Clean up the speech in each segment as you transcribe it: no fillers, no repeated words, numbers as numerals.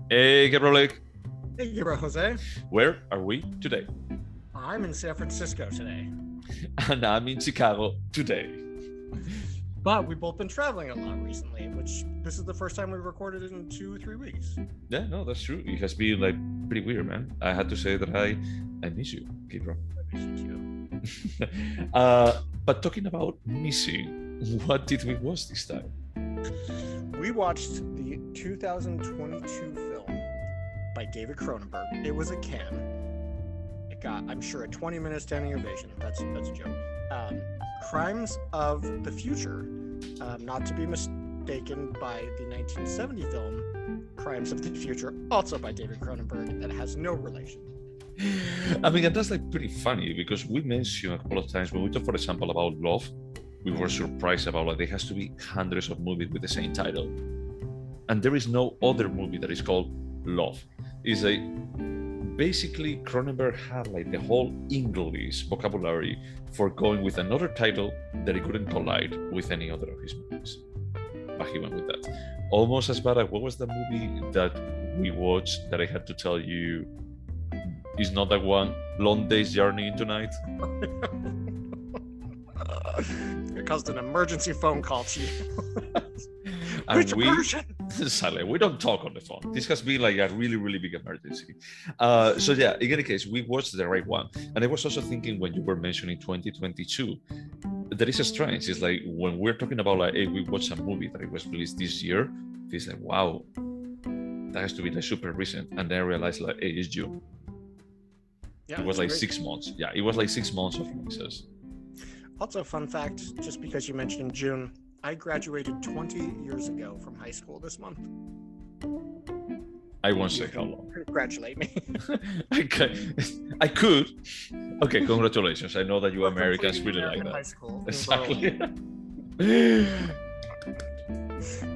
Hey, Gabriel, Hey, Gaybros, Jose. where are we today? I'm in San Francisco today, And I'm in Chicago today. but we've both been traveling a lot recently, which this is the first time we've recorded in 2-3 weeks. Yeah, no, that's true. It has been like pretty weird, man. I had to say that I miss you, Gabriel. I miss you too. But talking about missing, what did we watch this time? We watched the 2022 film by David Cronenberg. It was a Cannes. It got, I'm sure, a 20-minute standing ovation. That's a joke. Crimes of the Future, not to be mistaken by the 1970 film Crimes of the Future, also by David Cronenberg, that has no relation. I mean, and that's like pretty funny because we mentioned a couple of times when we talk, for example, about love, we were surprised about like there has to be hundreds of movies with the same title, and there is no other movie that is called Love. It's like basically Cronenberg had like the whole English vocabulary for going with another title that he couldn't collide with any other of his movies. But he went with that. Almost as bad as what was the movie that we watched that I had to tell you is not that one, Long Day's Journey into Night? It caused an emergency phone call to you. And Which version? Sadly, we don't talk on the phone. This has been like a really, really big emergency. So yeah, in any case, we watched the right one. And I was also thinking when you were mentioning 2022, that is strange. It's like when we're talking about like, hey, we watched a movie that it was released this year, it's like, wow, that has to be like super recent. And then I realized like, hey, it's June. Yeah, It was like great. 6 months. Yeah, it was like 6 months of releases. Also, fun fact, just because you mentioned June, I graduated 20 years ago from high school this month. I won't say how long. Congratulate me. I could. Okay, congratulations. I know that you For Americans completing really like American that. High school. Exactly.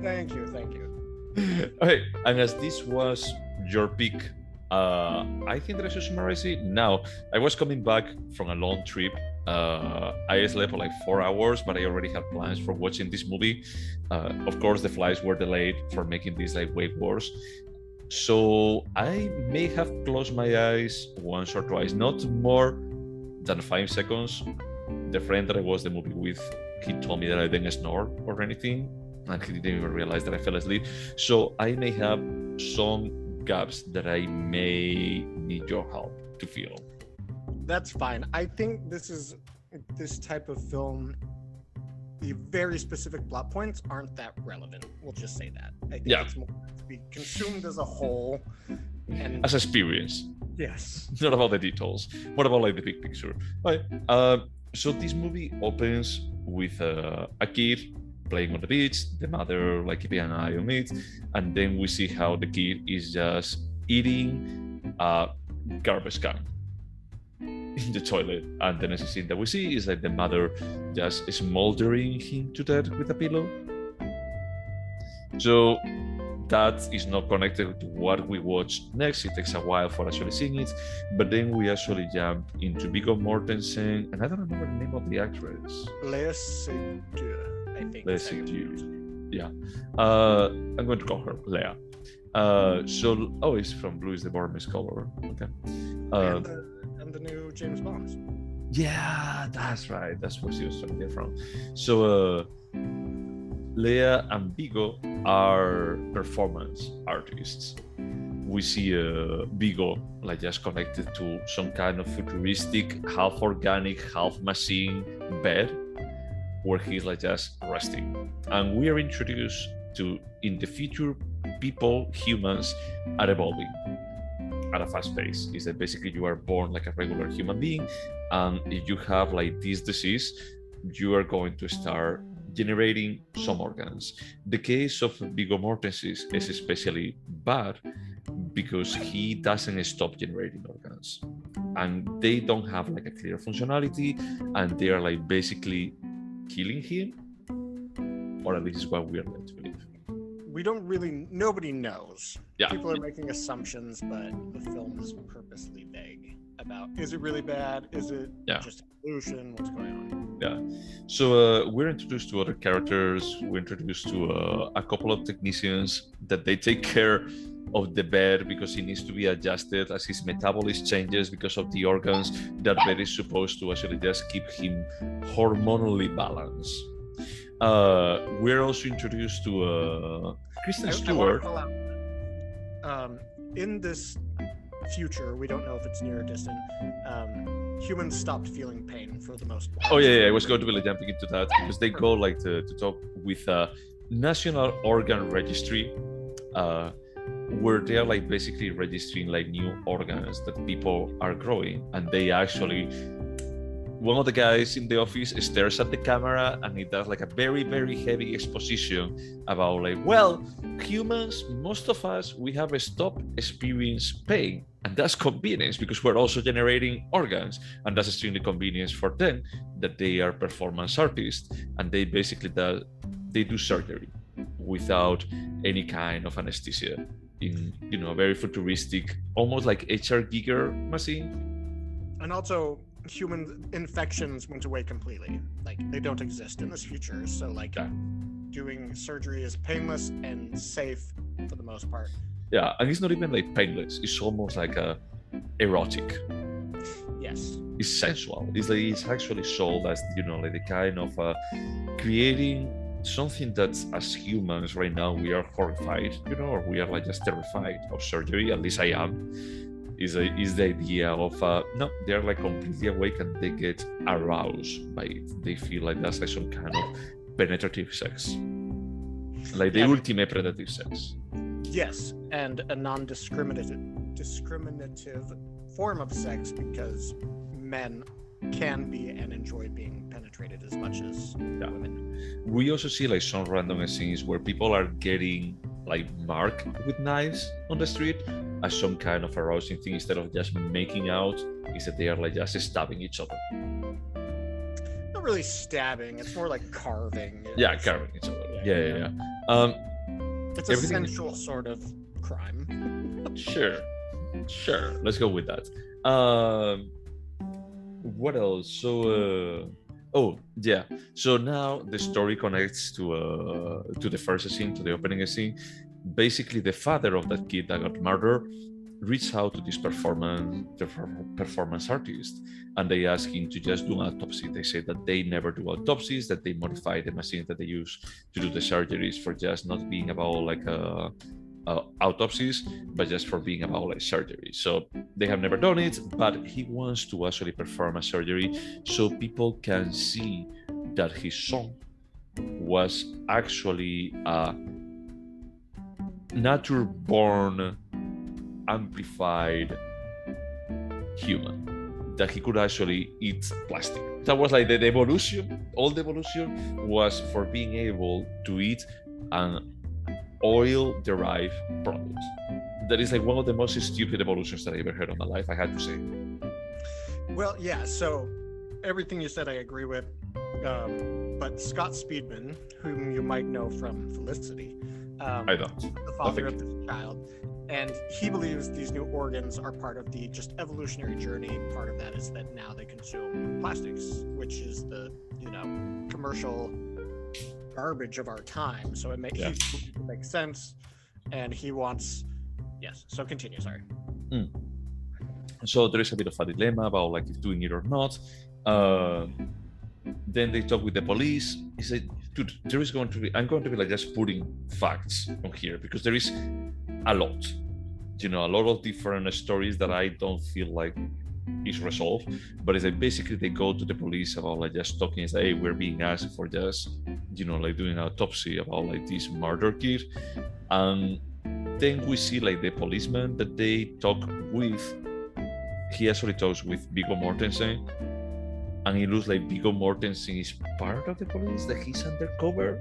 Thank you. Okay, and as this was your pick, I think that I should summarize it. Now, I was coming back from a long trip. I slept for like 4 hours, but I already had plans for watching this movie. Of course, the flights were delayed for making this like way worse. So I may have closed my eyes once or twice, not more than 5 seconds. The friend that I watched the movie with, he told me that I didn't snore or anything, and he didn't even realize that I fell asleep. So I may have some gaps that I may need your help to fill. That's fine. I think this type of film, the very specific plot points aren't that relevant. We'll just say that. I think it's more to be consumed as a whole. And As experience, yes. not about the details. What about like the big picture? Right. So this movie opens with a kid playing on the beach, the mother like keeping an eye on it, and then we see how the kid is just eating a garbage can in the toilet, and the next scene that we see is like the mother just smoldering him to death with a pillow. So that is not connected to what we watch next. It takes a while for actually seeing it, but then we actually jump into Viggo Mortensen, and I don't remember the name of the actress. Léa Seydoux, I think. Léa is how you Seydoux. pronounce it. Yeah, I'm going to call her Leia. It's from Louis the Bourne Scholar. Okay. And the new James Bond. Yeah, that's right. That's where she was trying to get from. So Leia and Viggo are performance artists. We see Viggo like just connected to some kind of futuristic, half organic, half machine bed where he's like just resting. And we are introduced to, in the future, people, humans are evolving at a fast pace. Is that basically you are born like a regular human being, and if you have like this disease, you are going to start generating some organs. The case of Viggo Mortensen is especially bad because he doesn't stop generating organs, and they don't have like a clear functionality, and they are like basically killing him, or at least is what we are led to believe. Nobody knows. Yeah. People are making assumptions, but the film is purposely vague. about, is it really bad? Is it just evolution? What's going on? Yeah. So we're introduced to other characters. We're introduced to a couple of technicians that they take care of the bed because it needs to be adjusted as his metabolism changes because of the organs. That bed is supposed to actually just keep him hormonally balanced. We're also introduced to Kristen Stewart. In this future, we don't know if it's near or distant, humans stopped feeling pain for the most part. Oh yeah, I was going to be jumping into that because they go like to talk with a National Organ Registry, where they are like basically registering like new organs that people are growing, and they actually, one of the guys in the office stares at the camera and he does like a very, very heavy exposition about like, well, humans, most of us, we have stopped experience pain, and that's convenience because we're also generating organs, and that's extremely convenience for them that they are performance artists, and they basically they do surgery without any kind of anesthesia in, you know, a very futuristic, almost like HR Giger machine. And also, human infections went away completely. Like, they don't exist in this future. So, like, doing surgery is painless and safe for the most part. Yeah, and it's not even like painless. It's almost like erotic. Yes. It's sensual. It's like it's actually sold as, you know, like the kind of creating something that as humans right now we are horrified, you know, or we are like just terrified of surgery. At least I am. Is the idea of no, they're like completely awake and they get aroused by it. They feel like that's like some kind of penetrative sex, like the ultimate predative sex. Yes, and a non-discriminative form of sex, because men can be and enjoy being penetrated as much as women. We also see like some random scenes where people are getting like marked with knives on the street as some kind of arousing thing. Instead of just making out, is that they are like just stabbing each other. Not really stabbing, it's more like carving. Yeah, carving each other. Yeah. It's a sensual sort of crime. Sure. Let's go with that. What else? So so now the story connects to the first scene, to the opening scene. Basically, the father of that kid that got murdered reached out to this performance artist, and they ask him to just do an autopsy. They say that they never do autopsies, that they modify the machines that they use to do the surgeries for just not being about like autopsies, but just for being about like surgery. So they have never done it, but he wants to actually perform a surgery so people can see that his son was actually a nature-born, amplified human, that he could actually eat plastic. That was like the evolution. All the evolution was for being able to eat an oil-derived product. That is like one of the most stupid evolutions that I ever heard in my life, I had to say. Well, yeah, so everything you said I agree with, but Scott Speedman, whom you might know from Felicity, I don't. The father of this child, and he believes these new organs are part of the just evolutionary journey. Part of that is that now they consume plastics, which is the, you know, commercial garbage of our time. So it makes sense, and he wants. Yes. So continue. Sorry. So there is a bit of a dilemma about like if doing it or not. Then they talk with the police. He said, dude, there is going to be, I'm going to be like just putting facts on here because there is a lot, you know, a lot of different stories that I don't feel like is resolved. But it's like basically they go to the police about like just talking and say, hey, we're being asked for just, you know, like doing an autopsy about like this murder kid. And then we see like the policeman that they talk with. He actually talks with Viggo Mortensen. And it looks like Viggo Mortensen is part of the police, that he's undercover.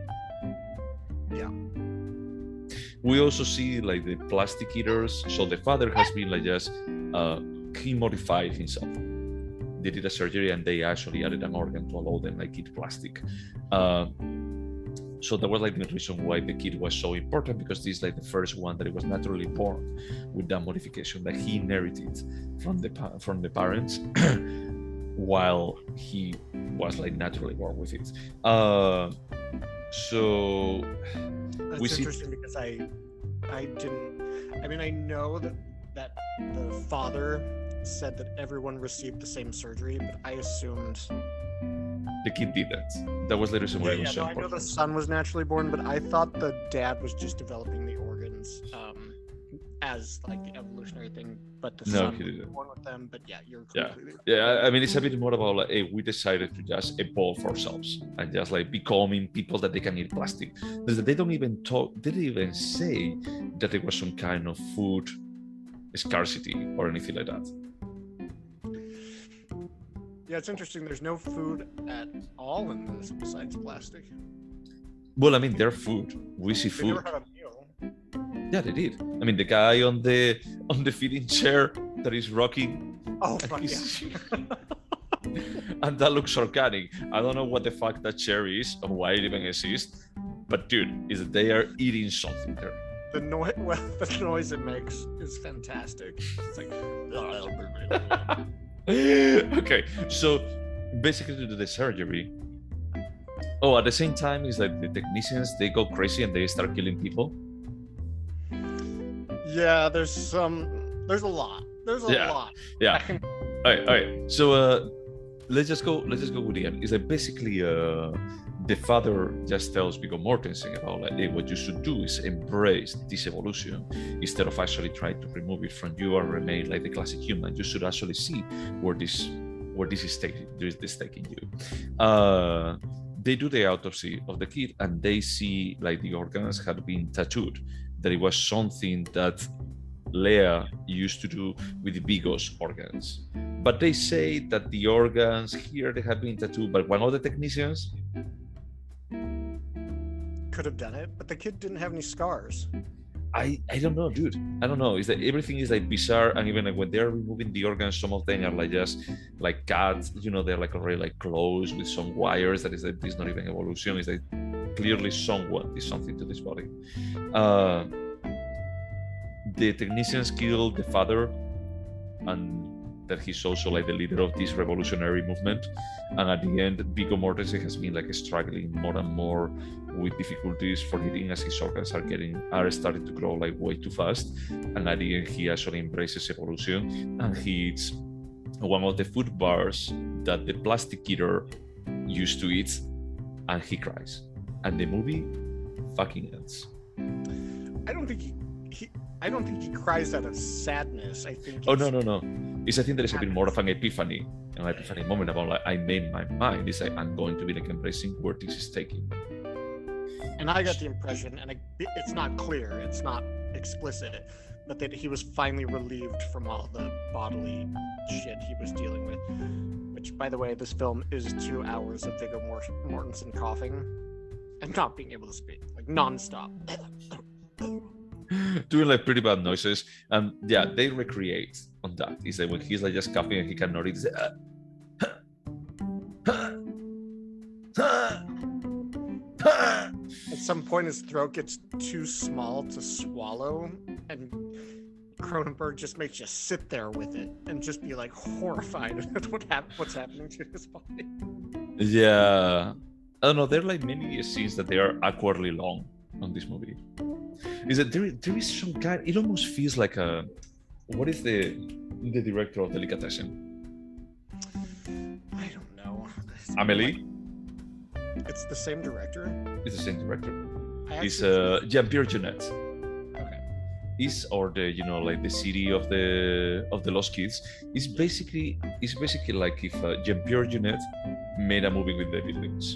Yeah. We also see like the plastic eaters. So the father has been like just, he modified himself. They did a surgery and they actually added an organ to allow them like eat plastic. So that was like the reason why the kid was so important, because this is like the first one that it was naturally born with that modification that he inherited from the parents, while he was like naturally born with it. So that's interesting because I didn't. I mean, I know that the father said that everyone received the same surgery, but I assumed the kid didn't. That was the reason why it was so I know the son was naturally born, but I thought the dad was just developing the organs as like the evolutionary thing, but the son was born with them. But yeah, you're completely yeah. I mean, it's a bit more about like, hey, we decided to just evolve ourselves and just like becoming people that they can eat plastic. They don't even talk. They didn't even say that there was some kind of food scarcity or anything like that. Yeah, it's interesting. There's no food at all in this besides plastic. Well, I mean, they're food. We see food. They never had a meal. Yeah, they did. I mean, the guy on the feeding chair that is rocking. Oh, fuck yeah. And that looks organic. I don't know what the fuck that chair is or why it even exists, but dude, is that they are eating something there. The noise it makes is fantastic. It's like. Okay, so basically to do the surgery. Oh, at the same time, it's like the technicians, they go crazy and they start killing people. Yeah, there's a lot. There's a lot. Yeah. All right. So let's just go with the end. It's like basically the father just tells Viggo Mortensen about like, hey, what you should do is embrace this evolution instead of actually trying to remove it from you and remain like the classic human. You should actually see where this is taking you. They do the autopsy of the kid and they see like the organs had been tattooed. That it was something that Leia used to do with Viggo's organs. But they say that the organs here, they had been tattooed by one of the technicians. Could have done it, but the kid didn't have any scars. I don't know, dude. I don't know. Is that everything is like bizarre, and even like when they're removing the organs, some of them are like just like cuts. You know, they're like already like closed with some wires. That is like this not even evolution. It's like clearly someone did something to this body. The technicians killed the father, and that he's also like the leader of this revolutionary movement. And at the end, Viggo Mortensen has been like struggling more and more with difficulties for eating as his organs are starting to grow like way too fast. And at the end, he actually embraces evolution and he eats one of the food bars that the plastic eater used to eat, and he cries. And the movie fucking ends. I don't think he cries out of sadness. I think. Oh no. I think there is a bit more of an epiphany moment about like I made my mind. It's like I'm going to be like embracing where this is taking. And I got the impression, and it's not clear, it's not explicit, but that he was finally relieved from all the bodily shit he was dealing with. Which, by the way, this film is 2 hours of Viggo Mortensen coughing and not being able to speak, like nonstop. Doing like pretty bad noises, and yeah, they recreate on that. It's like when he's like just coughing and he cannot eat. At some point, his throat gets too small to swallow, and Cronenberg just makes you sit there with it and just be like horrified at what's happening to his body. Yeah, I don't know. There are like many scenes that they are awkwardly long on this movie. Is that there is some kind? It almost feels like a. What is the director of Delicatessen? I don't know. Amélie? It's the same director? It's the same director. It's Jean-Pierre Jeunet. Okay. Is or the like the city of the lost kids. It's basically like if Jean-Pierre Jeunet made a movie with David Lynch.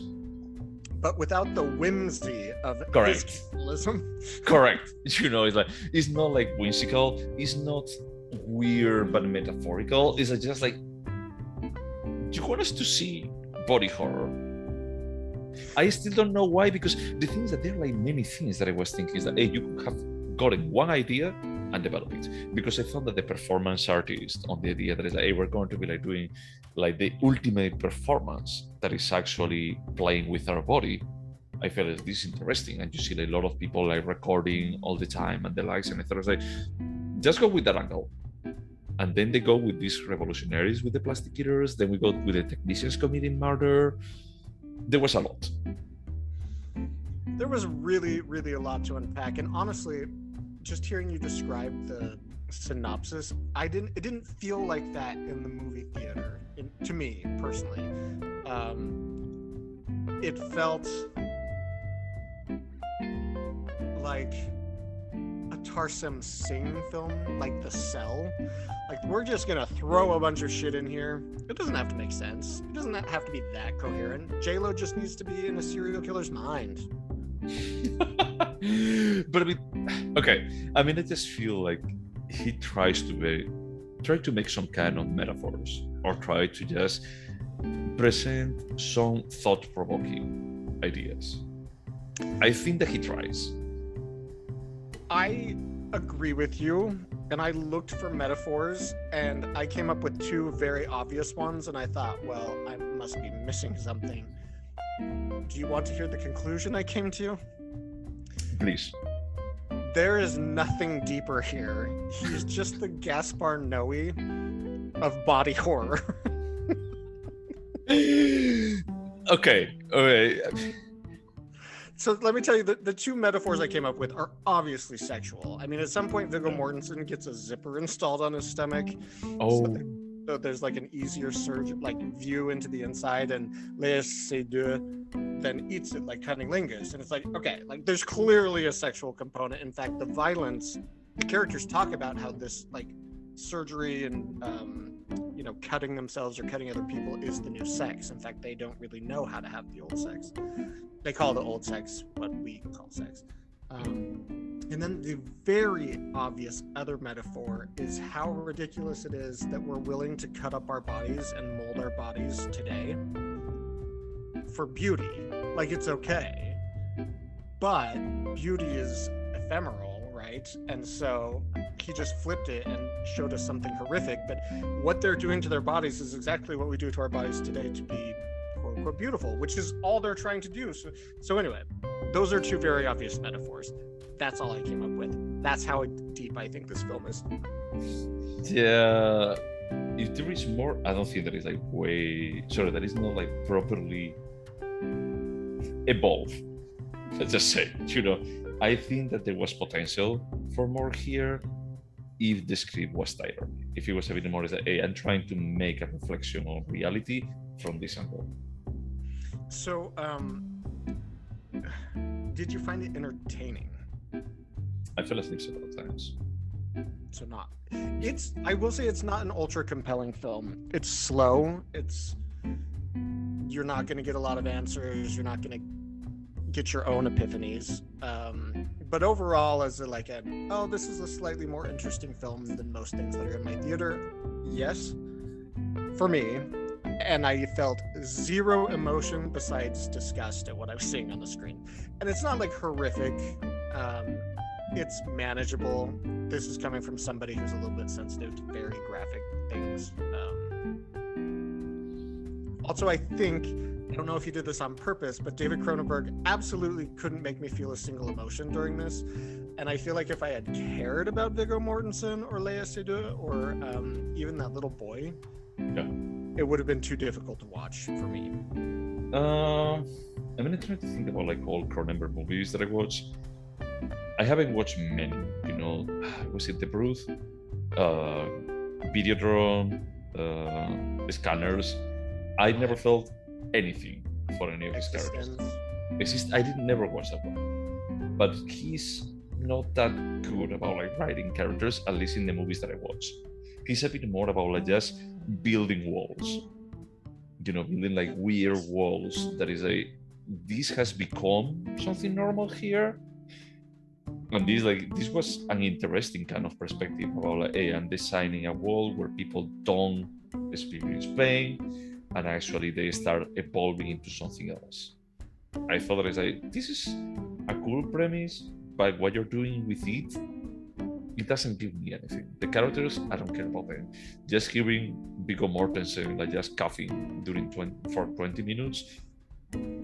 But without the whimsy of capitalism. Correct. It's like it's not like whimsical. It's not weird but metaphorical. It's just like, do you want us to see body horror? I still don't know why, because the thing is that there are like many things that I was thinking is that hey, you could have gotten one idea and develop it, because I thought that the performance artist on the idea that is like, hey, we're going to be like doing like the ultimate performance that is actually playing with our body. I felt like, this is interesting, and you see like, a lot of people like recording all the time and the likes, and I thought I was like, just go with that angle. And then they go with these revolutionaries with the plastic eaters. Then we go with the technicians committing murder. There was a lot. There was really, really a lot to unpack. And honestly, just hearing you describe the synopsis, it didn't feel like that in the movie theater, to me personally. It felt like a Tarsem Singh film, like The Cell. Like, we're just gonna throw a bunch of shit in here. It doesn't have to make sense. It doesn't have to be that coherent. J-Lo just needs to be in a serial killer's mind. But I mean, okay. I mean, I just feel like he try to make some kind of metaphors, or try to just present some thought-provoking ideas. I think that he tries. I agree with you, and I looked for metaphors, and I came up with two very obvious ones, and I thought, well, I must be missing something. Do you want to hear the conclusion I came to? Please. There is nothing deeper here. He's just the Gaspar Noé of body horror. Okay. So let me tell you, the two metaphors I came up with are obviously sexual. I mean, at some point, Viggo Mortensen gets a zipper installed on his stomach. Oh. So there's like an easier view into the inside, and Léa Seydoux then eats it like cunnilingus. And it's like, okay, like there's clearly a sexual component. In fact, the violence, the characters talk about how this like surgery and cutting themselves or cutting other people is the new sex. In fact, they don't really know how to have the old sex. They call the old sex what we call sex. And then the very obvious other metaphor is how ridiculous it is that we're willing to cut up our bodies and mold our bodies today for beauty. Like, it's okay. But beauty is ephemeral, right? And so he just flipped it and showed us something horrific. But what they're doing to their bodies is exactly what we do to our bodies today to be quote unquote beautiful, which is all they're trying to do. So anyway, those are two very obvious metaphors. That's all I came up with. That's how deep I think this film is. Yeah. If there is more, I don't think that is like that is not like properly evolved. Let's just say, I think that there was potential for more here if the script was tighter. If it was a bit more, hey, I'm trying to make a reflection on reality from this angle. So, did you find it entertaining? I fell asleep several times. So I will say it's not an ultra compelling film. It's slow. You're not going to get a lot of answers. You're not going to get your own epiphanies. But overall, this is a slightly more interesting film than most things that are in my theater. Yes, for me. And I felt zero emotion besides disgust at what I was seeing on the screen. And it's not like horrific. It's manageable. This is coming from somebody who's a little bit sensitive to very graphic things. Also, I don't know if he did this on purpose, but David Cronenberg absolutely couldn't make me feel a single emotion during this. And I feel like if I had cared about Viggo Mortensen or Léa Seydoux or even that little boy, it would have been too difficult to watch for me. I'm gonna try to think about like all Cronenberg movies that I watched. I haven't watched many, was it The Brood, Videodrome, Scanners. I never felt anything for any of his characters. I didn't never watch that one. But he's not that good about like writing characters, at least in the movies that I watched. He's a bit more about like just building walls. Building like weird walls that is this has become something normal here. And this was an interesting kind of perspective about like, hey, I'm designing a world where people don't experience pain, and actually they start evolving into something else. I thought that this is a cool premise, but what you're doing with it doesn't give me anything. The characters, I don't care about them. Just hearing Viggo Mortensen like just coughing for 20 minutes,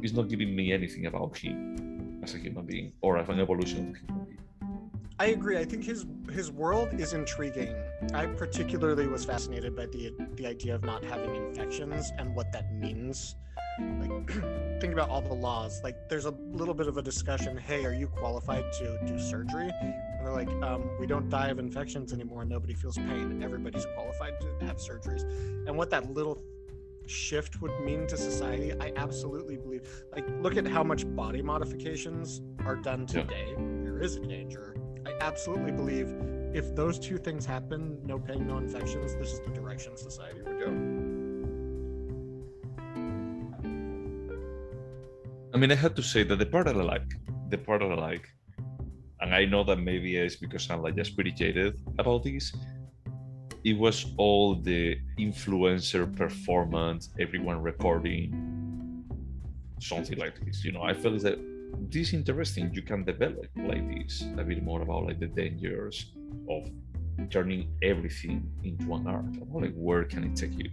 it's not giving me anything about him as a human being or as an evolution of a human being. I agree. I think his world is intriguing. I particularly was fascinated by the idea of not having infections and what that means. Like, think about all the laws. Like, there's a little bit of a discussion. Hey, are you qualified to do surgery? And they're like, we don't die of infections anymore. Nobody feels pain. Everybody's qualified to have surgeries. And what that little shift would mean to society, I absolutely believe. Like, look at how much body modifications are done today. There is a danger. I absolutely believe if those two things happen, no pain, no infections, this is the direction society would go. I mean, I had to say that the part that I like, and I know that maybe it's because I'm like just pretty jaded about this, it was all the influencer performance, everyone recording something like this. You know, I felt that this is interesting. You can develop like this a bit more about like the dangers of turning everything into an art. Like, where can it take you?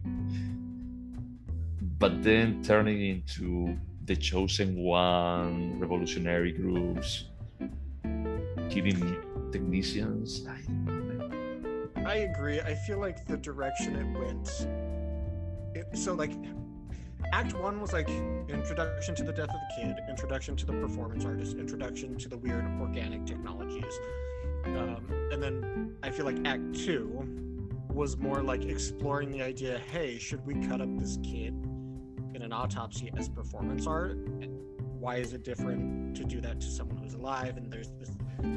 But then turning into the chosen one, revolutionary groups, killing technicians. I agree. I feel like the direction it went. So like, Act 1 was like introduction to the death of the kid, introduction to the performance artist, introduction to the weird organic technologies. And then I feel like Act 2 was more like exploring the idea, hey, should we cut up this kid in an autopsy as performance art? Why is it different to do that to someone who's alive? And there's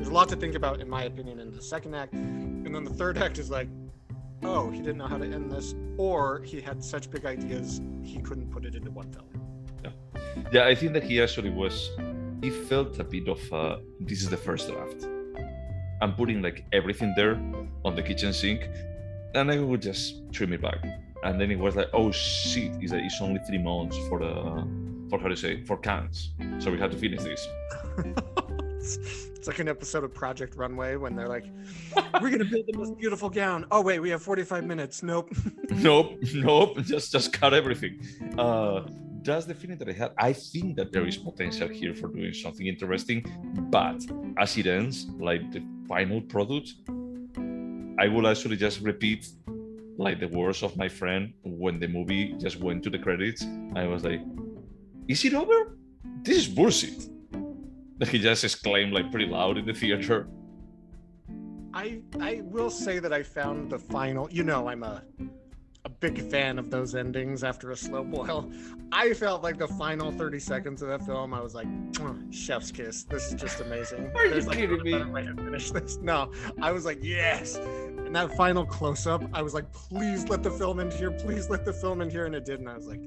a lot to think about, in my opinion, in the second act. And then the third act is like, oh, he didn't know how to end this, or he had such big ideas he couldn't put it into one film. Yeah, I think that he actually was. He felt a bit of this is the first draft. I'm putting like everything there on the kitchen sink, and I would just trim it back. And then it was like, oh shit, it's only 3 months for cans, so we had to finish this. It's like an episode of Project Runway when they're like, we're gonna build the most beautiful gown. Oh wait, we have 45 minutes. Nope. nope. Just cut everything. That's the feeling that I had. I think that there is potential here for doing something interesting, but as it ends, like the final product, I will actually just repeat like the words of my friend when the movie just went to the credits. I was like, is it over? This is bullshit. He just exclaimed like pretty loud in the theater. I will say that I found the final, I'm a big fan of those endings after a slow boil. I felt like the final 30 seconds of that film, I was like, chef's kiss. This is just amazing. Are you kidding me? Way to finish this. No, I was like, yes. And that final close-up, I was like, please let the film end here. Please let the film end here. And it didn't. I was like,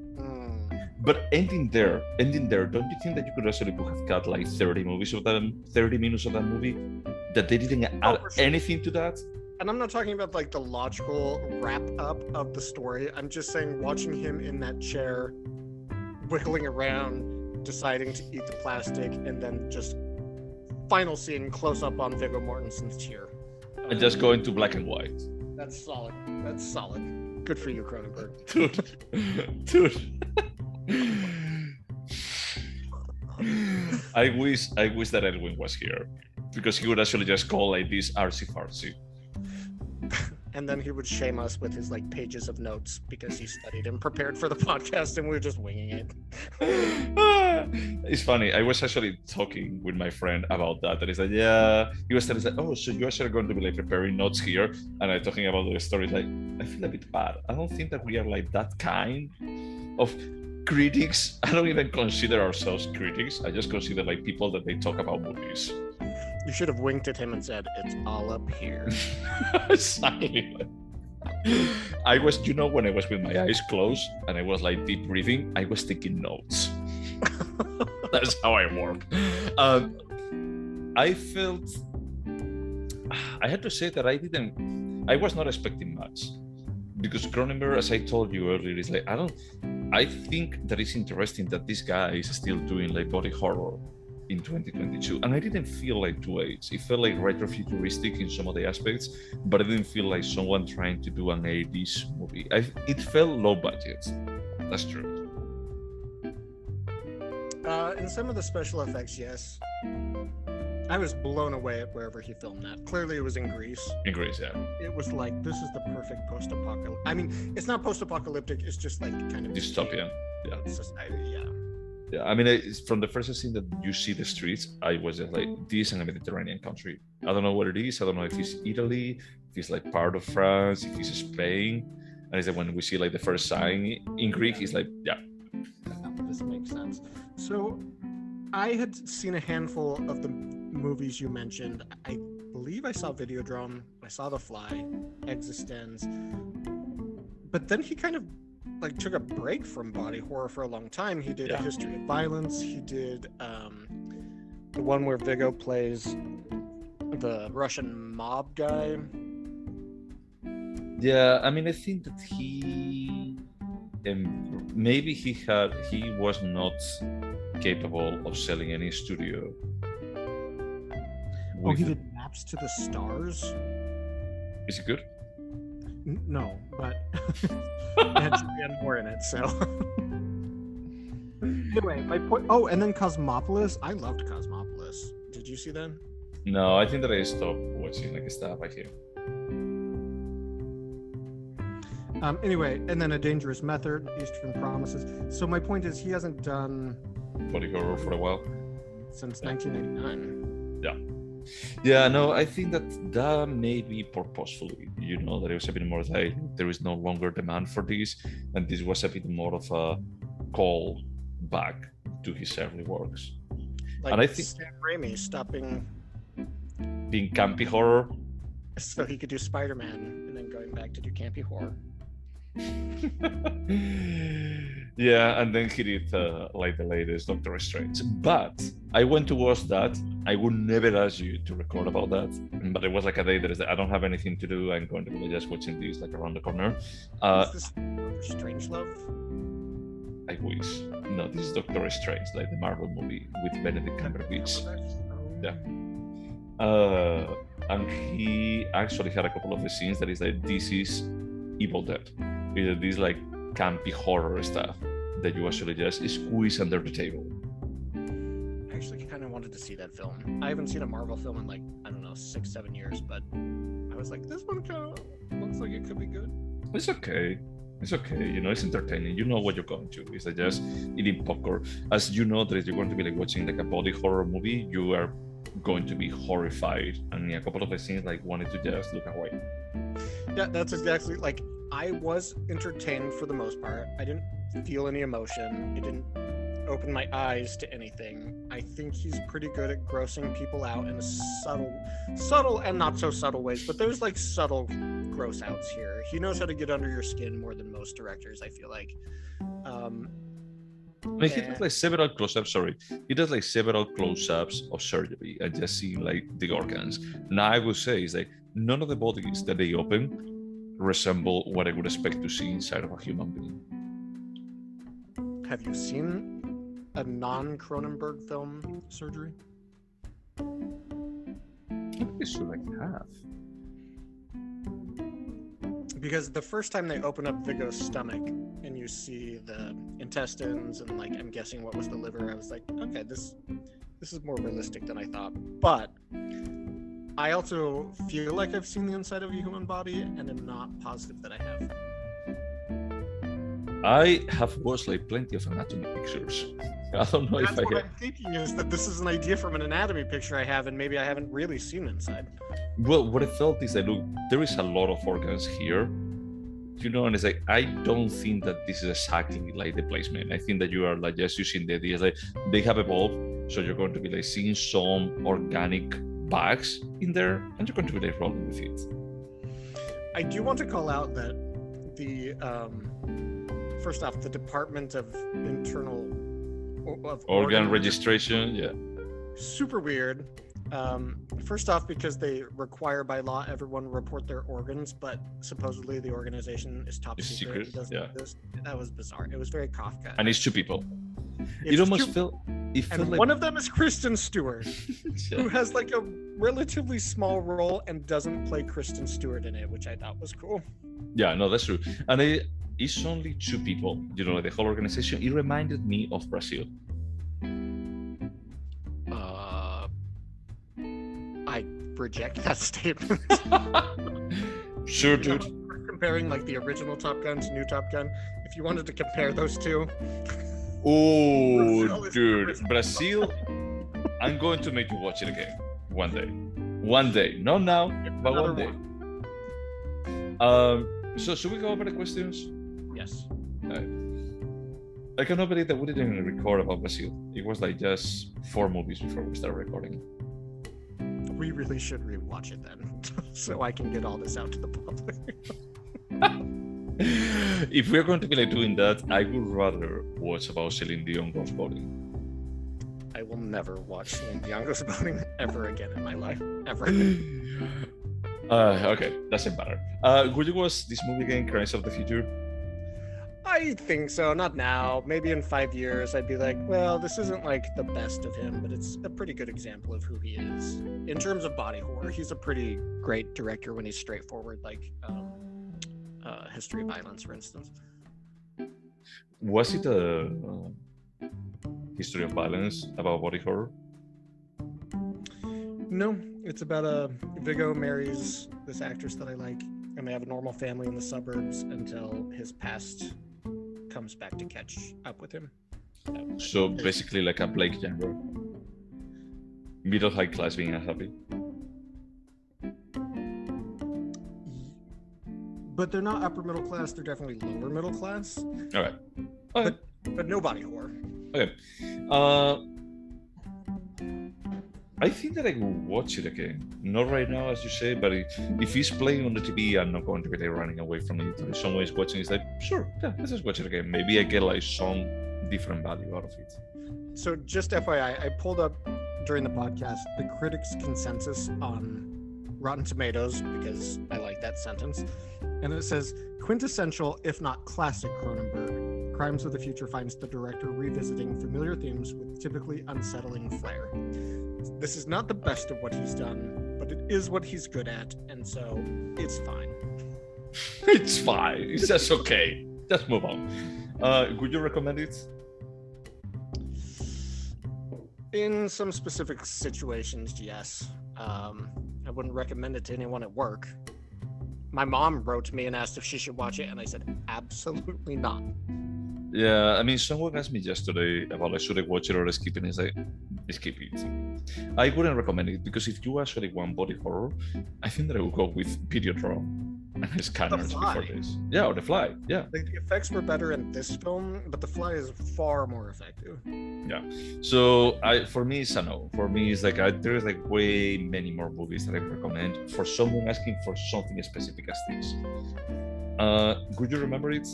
But ending there, don't you think that you could actually have cut like 30 minutes of that movie, that they didn't add anything to that? And I'm not talking about like the logical wrap up of the story. I'm just saying watching him in that chair, wiggling around, deciding to eat the plastic, and then just final scene close up on Viggo Mortensen's tear. And just go into black and white. That's solid. Good for you, Cronenberg. Dude. I wish that Edwin was here, because he would actually just call like this artsy-fartsy. And then he would shame us with his like pages of notes because he studied and prepared for the podcast, and we were just winging it. It's funny. I was actually talking with my friend about that. And he's like, yeah. He was telling me, oh, so you're actually going to be like preparing notes here, and I'm talking about the story. Like, I feel a bit bad. I don't think that we are like that kind of critics. I don't even consider ourselves critics. I just consider like people that they talk about movies. You should have winked at him and said, it's all up here. Exactly. I was, when I was with my eyes closed and I was like deep breathing, I was taking notes. That's how I work. I felt, I had to say that I was not expecting much. Because Cronenberg, as I told you earlier, is like, I think that it's interesting that this guy is still doing like body horror in 2022, and I didn't feel like 2H. It felt like retrofuturistic in some of the aspects, but I didn't feel like someone trying to do an 80s movie. It felt low budget. That's true. and some of the special effects, yes. I was blown away at wherever he filmed that. Clearly, it was in Greece. In Greece, yeah. It was like, this is the perfect post-apocalyptic. I mean, it's not post-apocalyptic. It's just like kind of Dystopian. Yeah. Society, yeah. Yeah, I mean, it's from the first scene that you see the streets, I was just like, this is a Mediterranean country. I don't know what it is. I don't know if it's Italy, if it's like part of France, if it's Spain. And it's like when we see like the first sign in Greek, it's like, yeah. This makes sense. So I had seen a handful of the movies you mentioned. I believe I saw Videodrome, I saw The Fly, Existence. But then he kind of like took a break from body horror for a long time. He did A History of Violence. He did the one where Viggo plays the Russian mob guy. Yeah, I mean, I think that maybe he was not capable of selling any studio. Oh, he did Maps to the Stars. Is it good? No, but it had Julianne Moore in it, so. Anyway, my point. Oh, and then Cosmopolis. I loved Cosmopolis. Did you see that? No, I think that I stopped watching like stuff I hear. Anyway, and then A Dangerous Method, Eastern Promises. So my point is, he hasn't done body horror for a while since 1999. Yeah. Yeah, no, I think that may be purposefully, that it was a bit more like there is no longer demand for this, and this was a bit more of a call back to his early works. Like, and I think Sam Raimi stopping being campy horror, so he could do Spider-Man, and then going back to do campy horror. Yeah, and then he did like the latest Doctor Strange. But I went to watch that. I would never ask you to record about that, but it was like a day that is I don't have anything to do. I'm going to be just watching this like around the corner. Is this Strangelove? I wish. No, this is Doctor Strange, like the Marvel movie with Benedict Cumberbatch. Yeah. And he actually had a couple of the scenes that is like, this is Evil Dead. Either this like campy horror stuff that you actually just squeeze under the table. I actually kind of wanted to see that film. I haven't seen a Marvel film in like, I don't know, 6-7 years, but I was like, this one kind of looks like it could be good. It's okay. It's okay. It's entertaining. You know what you're going to. It's like just eating popcorn. As you know that if you're going to be like watching like a body horror movie, you are going to be horrified. And in a couple of the scenes, like wanted to just look away. Yeah, that's exactly like, I was entertained for the most part. I didn't feel any emotion. It didn't open my eyes to anything. I think he's pretty good at grossing people out in subtle and not so subtle ways, but there's like subtle gross outs here. He knows how to get under your skin more than most directors, I feel like. He does like several close-ups. He does like several close-ups of surgery and just seeing like the organs. Now I would say is like none of the bodies that they open resemble what I would expect to see inside of a human being. Have you seen a non-Cronenberg film, Surgery? I'm pretty sure I have. Because the first time they open up Viggo's stomach and you see the intestines and like I'm guessing what was the liver, I was like, okay, this is more realistic than I thought. But I also feel like I've seen the inside of a human body and am not positive that I have. I have watched like plenty of anatomy pictures. I don't know if I have. What I'm thinking is that this is an idea from an anatomy picture I have, and maybe I haven't really seen inside. Well, what I felt is that look, there is a lot of organs here, and it's like I don't think that this is exactly like the placement. I think that you are like just using the ideas like they have evolved, so you're going to be like seeing some organic bags in there, and you're going to be like rolling with it. I do want to call out that the first off, the Department of Internal Organ Registration, yeah, super weird. First off, because they require by law everyone report their organs, but supposedly the organization is top secret. It doesn't exist. That was bizarre. It was very Kafka. And it's two people. It almost felt. It felt like one of them is Kristen Stewart, who has like a relatively small role and doesn't play Kristen Stewart in it, which I thought was cool. Yeah, no, that's true. And it's only two people, like the whole organization. It reminded me of Brazil. reject that statement. Sure, dude. Comparing like the original Top Gun to new Top Gun. If you wanted to compare those two. Oh, dude. Brazil, I'm going to make you watch it again. One day. One day. Not now, but one day. So should we go over the questions? Yes. I cannot believe that we didn't even record about Brazil. It was like just 4 movies before we started recording. We really should rewatch it then, so I can get all this out to the public. If we're going to be like doing that, I would rather watch about Celine Dion ghost boating. I will never watch Celine Dion ghost boating ever again in my life, ever. Okay, doesn't matter. Would you watch this movie again, Crimes of the Future? I think so. Not now. Maybe in 5 years, I'd be like, well, this isn't like the best of him, but it's a pretty good example of who he is. In terms of body horror, he's a pretty great director when he's straightforward, like History of Violence, for instance. Was it a History of Violence about body horror? No, it's about Viggo marries this actress that I like, and they have a normal family in the suburbs until his past comes back to catch up with him. So basically like a Blake genre. Middle high class being unhappy. But they're not upper middle class, they're definitely lower middle class. Alright. But no body horror. Okay. I think that I will watch it again. Not right now, as you say, but if he's playing on the TV, I'm not going to be like running away from it. If someone is watching, it's like, sure, yeah, let's just watch it again. Maybe I get like some different value out of it. So just FYI, I pulled up during the podcast the critics' consensus on Rotten Tomatoes because I like that sentence. And it says, quintessential, if not classic Cronenberg, Crimes of the Future finds the director revisiting familiar themes with typically unsettling flair. This is not the best of what he's done, but it is what he's good at, and so it's fine. It's fine. It's just okay. Just move on. Would you recommend it? In some specific situations, yes. I wouldn't recommend it to anyone at work. My mom wrote to me and asked if she should watch it, and I said, absolutely not. Yeah, I mean, someone asked me yesterday about like, should I watch it or skip it? And I say, skip it. I wouldn't recommend it because if you actually want body horror, I think that I would go with Videodrome and Scanners before this. Yeah, or The Fly. Yeah. Like, the effects were better in this film, but The Fly is far more effective. Yeah. So for me, it's a no. For me, it's like there's like way many more movies that I recommend for someone asking for something as specific as this. Would you remember it?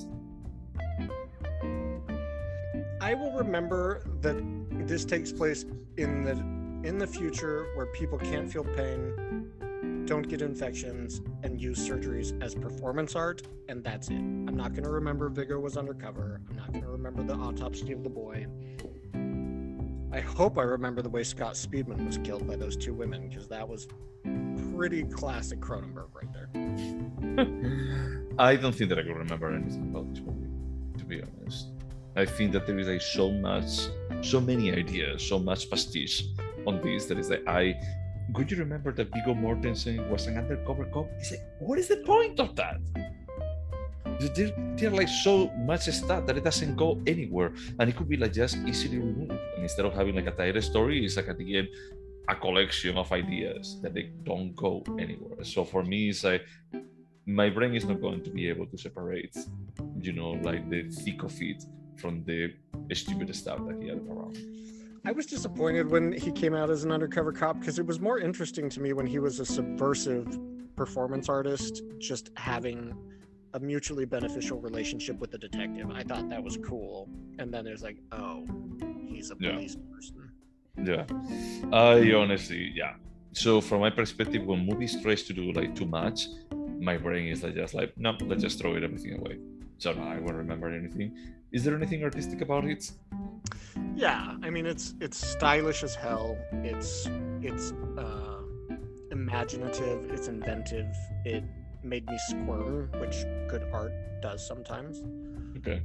I will remember that this takes place in the future where people can't feel pain, don't get infections, and use surgeries as performance art, and that's it. I'm not going to remember Viggo was undercover. I'm not going to remember the autopsy of the boy. I hope I remember the way Scott Speedman was killed by those 2 women, because that was pretty classic Cronenberg right there. I don't think that I can remember anything about this movie, to be honest. I think that there is like so many ideas, so much pastiche on this that is like could you remember that Viggo Mortensen was an undercover cop? It's like, what is the point of that? There are like so much stuff that it doesn't go anywhere, and it could be like just easily removed. And instead of having like a tighter story, it's like at the end a collection of ideas that they don't go anywhere. So for me, it's like my brain is not going to be able to separate, like the thick of it from the stupid stuff that he had around. I was disappointed when he came out as an undercover cop because it was more interesting to me when he was a subversive performance artist, just having a mutually beneficial relationship with the detective. I thought that was cool. And then there's like, oh, he's a police person. Yeah. I honestly, yeah. So from my perspective, when movies tries to do like too much, my brain is like just like, no, let's just throw everything away. So no, I won't remember anything. Is there anything artistic about it? Yeah, I mean it's stylish as hell. It's imaginative. It's inventive. It made me squirm, which good art does sometimes. Okay.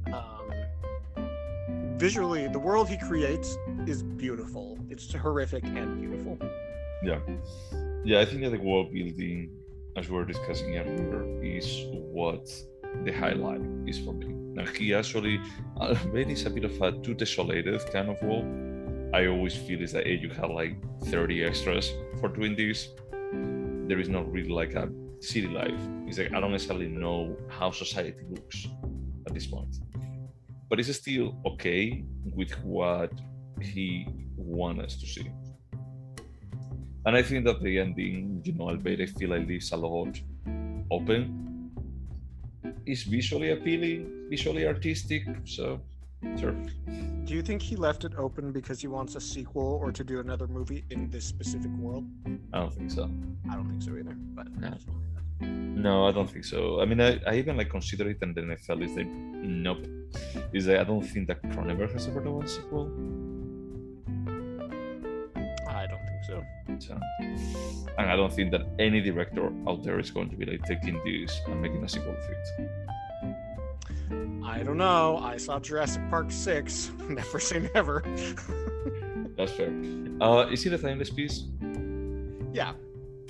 Visually, the world he creates is beautiful. It's horrific and beautiful. Yeah. Yeah, I think that the world building, as we were discussing earlier, is what the highlight is for me. Now, he actually, maybe it's a bit of a too desolated kind of world. I always feel is that hey, you have like 30 extras for doing this. There is not really like a city life. It's like I don't necessarily know how society looks at this point. But it's still okay with what he wants us to see. And I think that the ending, albeit I feel it leaves a lot open, is visually appealing, visually artistic, so sure. Do you think he left it open because he wants a sequel or to do another movie in this specific world? I don't think so. I don't think so either, but No, I don't think so. I mean, I even like consider it, and then I felt it's like, nope. Is that I don't think that Cronenberg has ever done a sequel. I don't think so. So, and I don't think that any director out there is going to be like taking this and making a sequel of it. I don't know. I saw Jurassic Park 6. Never say never. That's fair. Is it a timeless piece? Yeah.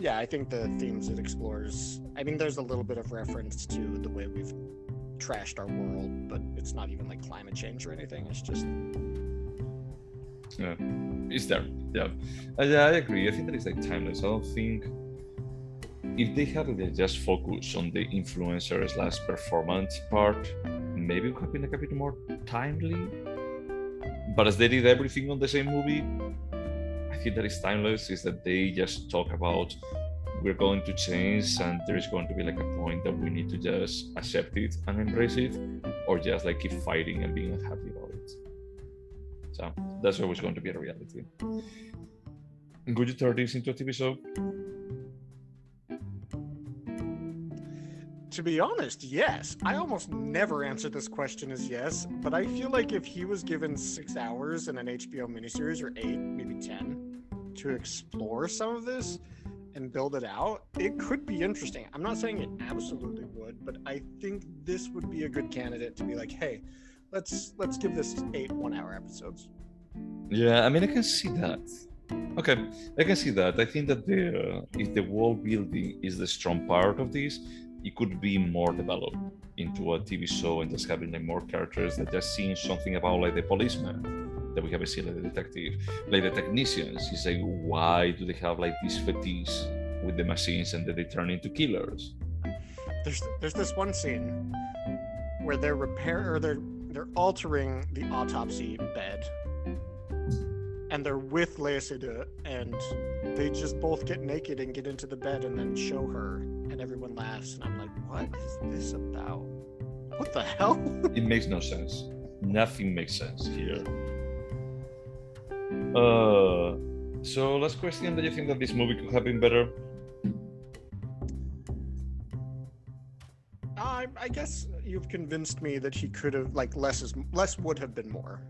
Yeah, I think the themes it explores... I mean, there's a little bit of reference to the way we've trashed our world, but it's not even like climate change or anything. It's just... Yeah. It's there. Yeah. Yeah, I agree. I think that it's like timeless. I don't think... If they had just focused on the influencer / performance part, maybe it could have been like a bit more timely. But as they did everything on the same movie, I think that is timeless. Is that they just talk about we're going to change and there is going to be like a point that we need to just accept it and embrace it, or just like keep fighting and being unhappy about it. So that's always going to be a reality. Would you turn this into a TV show? To be honest, yes. I almost never answer this question as yes, but I feel like if he was given 6 hours in an HBO miniseries, or 8, maybe 10, to explore some of this and build it out, it could be interesting. I'm not saying it absolutely would, but I think this would be a good candidate to be like, hey, let's give this 8 1-hour episodes. Yeah, I mean, I can see that. Okay, I can see that. I think that if the world building is the strong part of this, it could be more developed into a TV show and just having like more characters that just seeing something about like the policeman that we haven't seen, like the detective, like the technicians. It's like, why do they have like this fetish with the machines and then they turn into killers? There's this one scene where they're altering the autopsy bed, and they're with Seydoux, and they just both get naked and get into the bed and then show her, and everyone laughs, and I'm like, what is this about? What the hell? It makes no sense. Nothing makes sense here. So last question, do you think that this movie could have been better? I guess you've convinced me that he could have, like, less would have been more.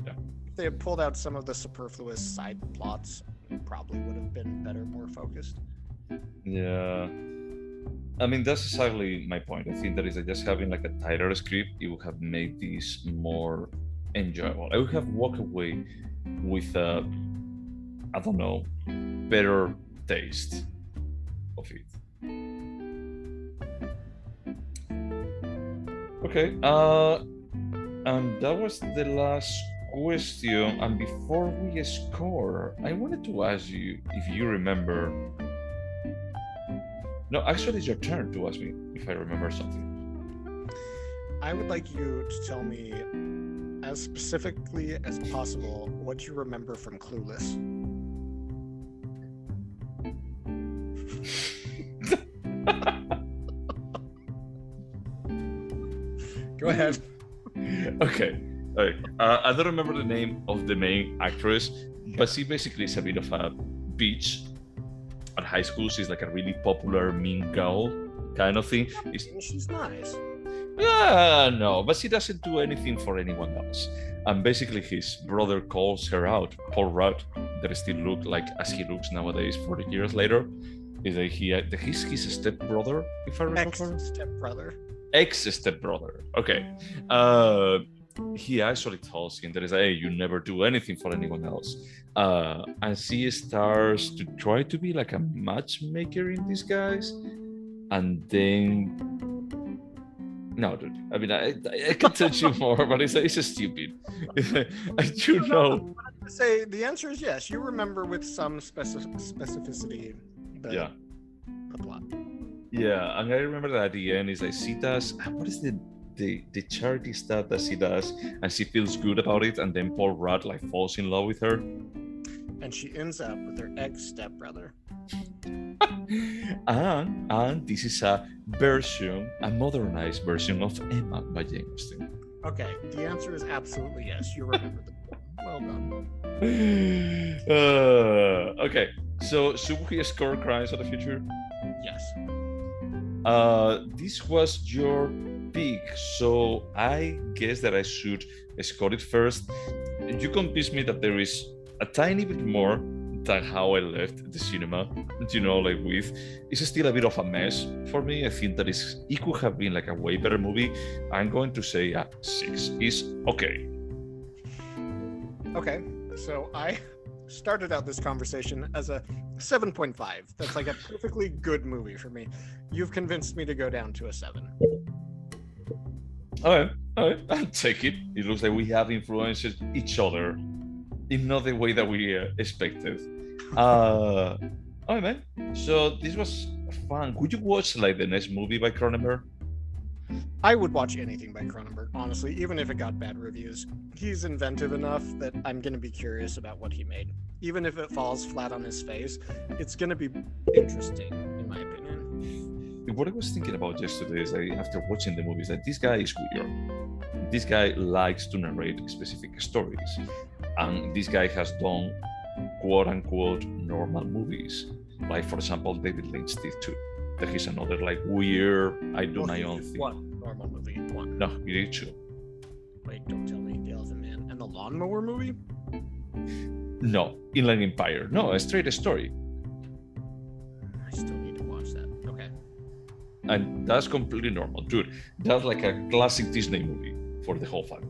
Yeah. If they had pulled out some of the superfluous side plots, it probably would have been better, more focused. Yeah. I mean, that's exactly my point. I think that is just having like a tighter script, it would have made this more enjoyable. I would have walked away with a, I don't know, better taste of it. Okay, and that was the last question. And before we score, I wanted to ask you if you remember. No, actually, it's your turn to ask me if I remember something. I would like you to tell me, as specifically as possible, what you remember from Clueless. Go ahead. Okay. I don't remember the name of the main actress, but she basically is a bit of a bitch. At high school, she's like a really popular mean girl kind of thing. She's nice. Yeah, no, but she doesn't do anything for anyone else. And basically, his brother calls her out, Paul Rudd, that still look like as he looks nowadays 40 years later. Is that he's his stepbrother, if I remember. Ex-stepbrother. Ex-stepbrother. Okay. he actually tells him that is, hey, you never do anything for anyone else. And she starts to try to be like a matchmaker in disguise. And then, no, dude. I mean, I can touch you more, but it's stupid. You know. Say the answer is yes. You remember with some specificity the plot. Yeah, and I remember that at the end is like she does, what is the charity stuff that she does, and she feels good about it, and then Paul Rudd like falls in love with her, and she ends up with her ex-stepbrother. and this is a modernized version of Emma by Jane Austen. Okay, the answer is absolutely yes. You remember the well done. Okay, so should we score Crimes of the Future? Yes. This was your pick, so I guess that I should score it first. You convinced me that there is a tiny bit more than how I left the cinema, like with. It's still a bit of a mess for me. I think that it could have been like a way better movie. I'm going to say 6 is okay. Okay, so I started out this conversation as a 7.5. That's like a perfectly good movie for me. You've convinced me to go down to a 7. All right, I'll take it. It looks like we have influenced each other in not the way that we expected. All right, man. So this was fun. Would you watch like the next movie by Cronenberg? I would watch anything by Cronenberg, honestly, even if it got bad reviews. He's inventive enough that I'm going to be curious about what he made. Even if it falls flat on his face, it's going to be interesting, in my opinion. What I was thinking about yesterday is after watching the movies, that this guy is weird. This guy likes to narrate specific stories. And this guy has done quote-unquote normal movies. Like, for example, David Lynch did too. That he's another like weird, I do my own thing. One normal movie. One. No, you did two. Wait, don't tell me. The Elephant Man and the Lawnmower movie? No, Inland Empire. No, a straight story. I still need to watch that. Okay. And that's completely normal, dude. That's like a classic Disney movie for the whole family.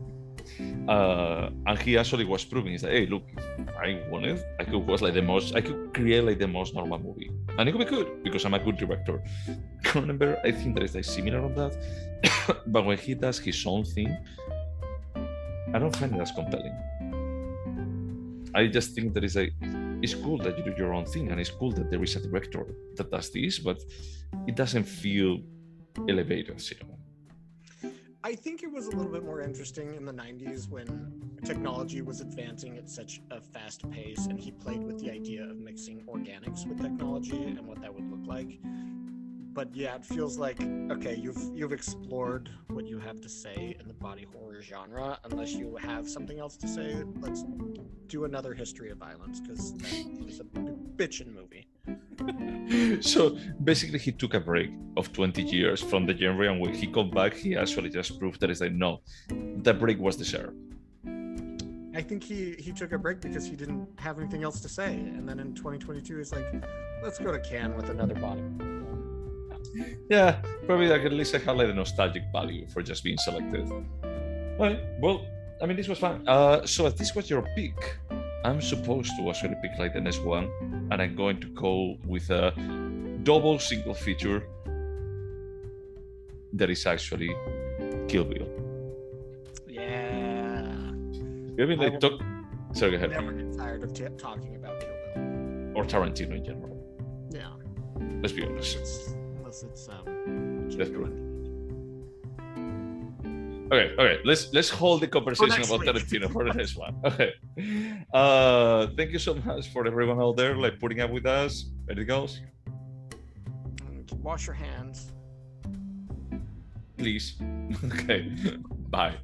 And he actually was proving, he's like, hey, look, if I wanted, I could create like the most normal movie. And it could be good, because I'm a good director. Cronenberg, I think that is like similar on that. But when he does his own thing, I don't find it as compelling. I just think that it's cool that you do your own thing, and it's cool that there is a director that does this, but it doesn't feel elevated cinema. I think it was a little bit more interesting in the 90s when technology was advancing at such a fast pace, and he played with the idea of mixing organics with technology and what that would look like. But yeah, it feels like, okay, you've explored what you have to say in the body horror genre. Unless you have something else to say, let's do another History of Violence, because it's a bitchin' movie. So basically he took a break of 20 years from the genre, and when he came back, he actually just proved that it's like, no, that break was deserved. I think he took a break because he didn't have anything else to say, and then in 2022 he's like, let's go to Cannes with another body. Yeah, probably like at least I had like the nostalgic value for just being selected. Right, well, I mean, this was fun. So if this was your pick, I'm supposed to actually pick like the next one, and I'm going to go with a double single feature that is actually Kill Bill. Yeah. I mean, like, sorry, go ahead. Never get tired of talking about Kill Bill. Or Tarantino in general. Yeah. Let's be honest. Unless it's That's true. Okay. Let's hold the conversation about Tarantino for the next one. Okay. Thank you so much for everyone out there, like putting up with us. Anything else? Wash your hands. Please. Okay. Bye.